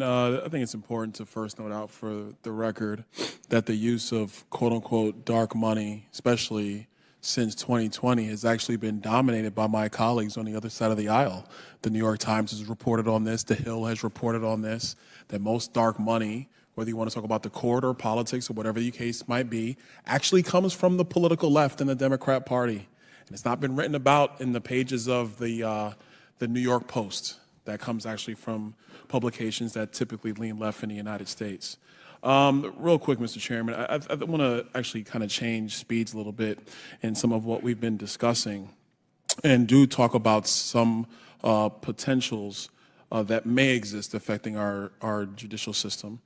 I think it's important to first note out for the record that the use of quote unquote dark money, especially since 2020, has actually been dominated by my colleagues on the other side of the aisle. The New York Times has reported on this, The Hill has reported on this, that most dark money, whether you want to talk about the court or politics or whatever the case might be, actually comes from the political left and the Democrat Party. And it's not been written about in the pages of the New York Post. That comes actually from publications that typically lean left in the United States. Real quick, Mr. Chairman, I want to actually kind of change speeds a little bit in some of what we've been discussing and do talk about some potentials that may exist affecting our judicial system.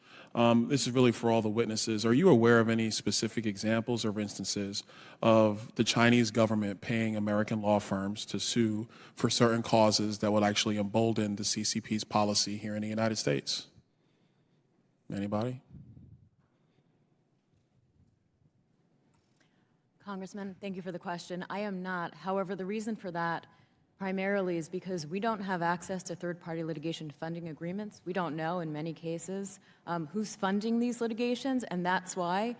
This is really for all the witnesses. Are you aware of any specific examples or instances of the Chinese government paying American law firms to sue for certain causes that would actually embolden the CCP's policy here in the United States? Anybody? Congressman, thank you for the question. I am not. However, the reason for that primarily is because we don't have access to third-party litigation funding agreements. We don't know, in many cases, who's funding these litigations, and that's why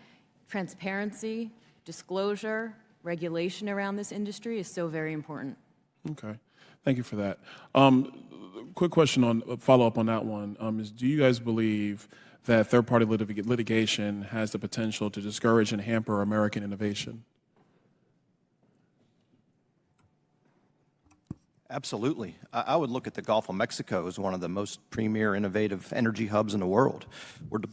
transparency, disclosure, regulation around this industry is so very important. Okay. Thank you for that. Quick question on follow-up on that one is, do you guys believe that third-party litigation has the potential to discourage and hamper American innovation? Absolutely. I would look at the Gulf of Mexico as one of the most premier innovative energy hubs in the world.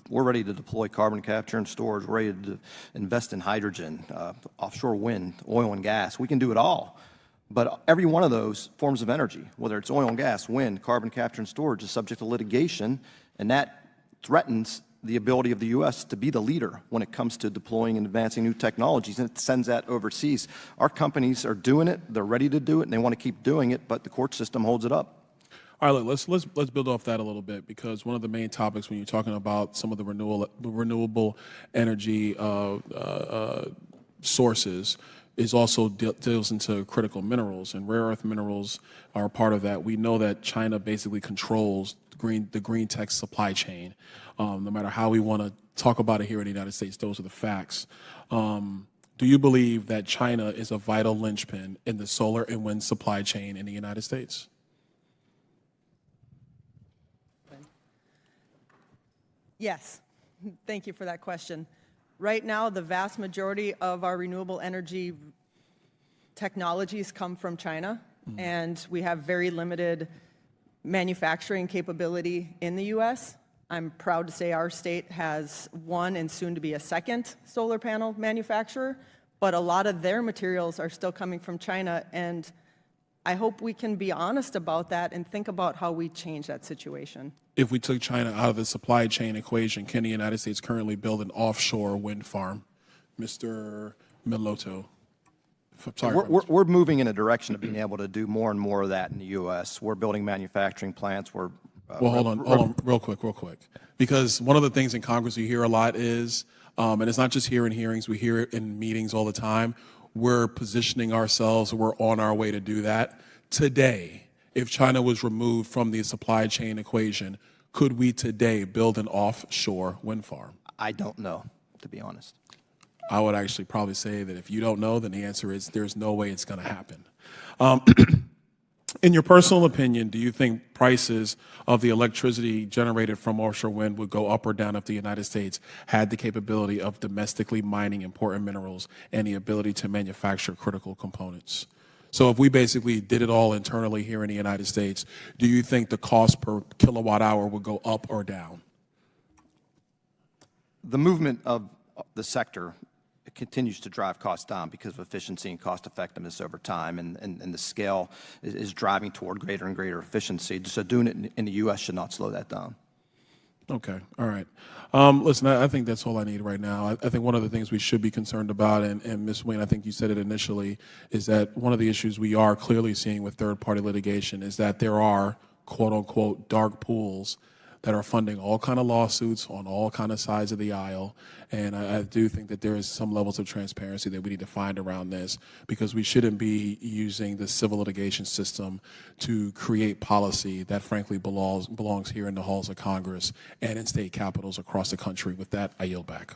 We're ready to deploy carbon capture and storage. We're ready to invest in hydrogen, offshore wind, oil and gas. We can do it all. But every one of those forms of energy, whether it's oil and gas, wind, carbon capture and storage, is subject to litigation, and that threatens the ability of the U.S. to be the leader when it comes to deploying and advancing new technologies, and it sends that overseas. Our companies are doing it, they're ready to do it, and they want to keep doing it, but the court system holds it up. All right, let's build off that a little bit, because one of the main topics when you're talking about some of the renewable energy sources is also deals into critical minerals, and rare earth minerals are part of that. We know that China basically controls the green tech supply chain. No matter how we want to talk about it here in the United States, those are the facts. Do you believe that China is a vital linchpin in the solar and wind supply chain in the United States? Yes. Thank you for that question. Right now, the vast majority of our renewable energy technologies come from China, and we have very limited manufacturing capability in the U.S. I'm proud to say our state has one and soon to be a second solar panel manufacturer, but a lot of their materials are still coming from China, and I hope we can be honest about that and think about how we change that situation. If we took China out of the supply chain equation, can the United States currently build an offshore wind farm? Mr. Milotto. Sorry. We're moving in a direction of being able to do more and more of that in the U.S. We're building manufacturing plants. Well, hold on, real quick. Because one of the things in Congress we hear a lot is, and it's not just here in hearings, we hear it in meetings all the time, we're positioning ourselves, we're on our way to do that. Today, if China was removed from the supply chain equation, could we today build an offshore wind farm? I don't know, to be honest. I would actually probably say that if you don't know, then the answer is there's no way it's going to happen. In your personal opinion, do you think prices of the electricity generated from offshore wind would go up or down if the United States had the capability of domestically mining important minerals and the ability to manufacture critical components? So if we basically did it all internally here in the United States, do you think the cost per kilowatt hour would go up or down? The movement of the sector continues to drive costs down because of efficiency and cost effectiveness over time, and the scale is driving toward greater and greater efficiency. So doing it in the U.S. should not slow that down. Okay, all right. Listen, I think that's all I need right now. I think one of the things we should be concerned about, and Ms. Wayne, I think you said it initially, is that one of the issues we are clearly seeing with third-party litigation is that there are, quote-unquote, dark pools that are funding all kind of lawsuits on all kind of sides of the aisle. And I do think that there is some levels of transparency that we need to find around this, because we shouldn't be using the civil litigation system to create policy that frankly belongs here in the halls of Congress and in state capitals across the country. With that, I yield back.